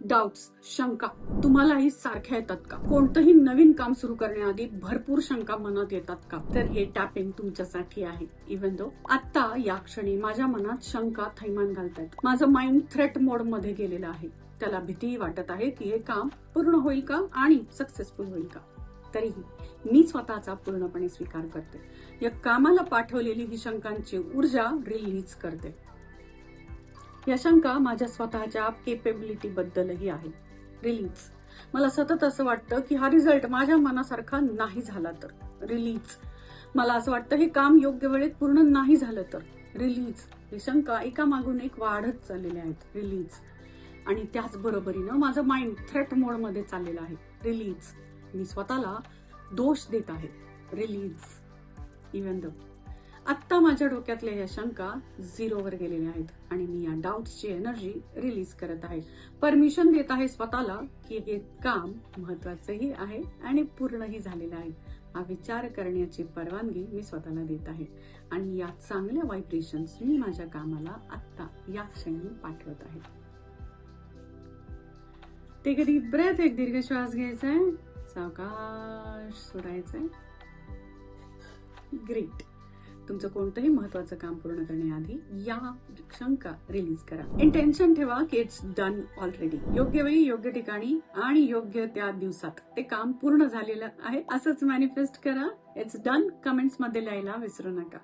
Doubts, शंका तुम्हालाही सारख्या येतात का? कोणतंही नवीन काम सुरू करण्याआधी भरपूर शंका मनात येतात का? तर हे टॅपिंग तुमच्यासाठी आहे. इव्हन दो आता या क्षणी माझ्या मनात शंका थैमान घालतायत. माझं माइंड थ्रेट मोड मध्ये गेलेलं आहे. त्याला भीती वाटत आहे की हे काम पूर्ण होईल का आणि सक्सेसफुल होईल का? तरीही मी स्वतःचा पूर्णपणे स्वीकार करते. या कामाला पाठवलेली ही शंकांची ऊर्जा रिलीज करते. या शंका माझ्या स्वतःच्या केपेबिलिटी बद्दलही आहे. रिलीज. मला सतत असं वाटतं की हा रिझल्ट माझ्या मनासारखा नाही झाला तर. रिलीज. मला असं वाटतं हे काम योग्य वेळेत पूर्ण नाही झालं तर. रिलीज. ही शंका एकामागून एक वाढत चाललेल्या आहेत. रिलीज. आणि त्याच बरोबरीनं माझं माइंड थ्रेट मोड मध्ये चाललेलं आहे. रिलीज. मी स्वतःला दोष देत आहे. रिलीज. इव्हन दो आत्ता माझ्या डोक्यातल्या या शंका झिरोवर गेलेल्या आहेत आणि मी या डाऊट्सची एनर्जी रिलीज करत आहे. परमिशन देत आहे स्वतःला की हे काम महत्वाचंही आहे आणि पूर्णही झालेलं आहे. हा विचार करण्याची परवानगी मी स्वतःला देत आहे आणि या चांगल्या व्हायब्रेशन्स मी माझ्या कामाला आत्ता या क्षणी पाठवत आहे. Take a deep breath. एक दीर्घ श्वास घ्यायचा आहे, सावकाश सोडायचंय. ग्रेट. तुमचं कोणतंही महत्वाचं काम पूर्ण करण्याआधी या शंका रिलीज करा. इंटेन्शन ठेवा की इट्स डन ऑलरेडी. योग्य वेळी, योग्य ठिकाणी आणि योग्य त्या दिवसात ते काम पूर्ण झालेलं आहे असंच मॅनिफेस्ट करा. इट्स डन कमेंट्स मध्ये लिहायला विसरू नका.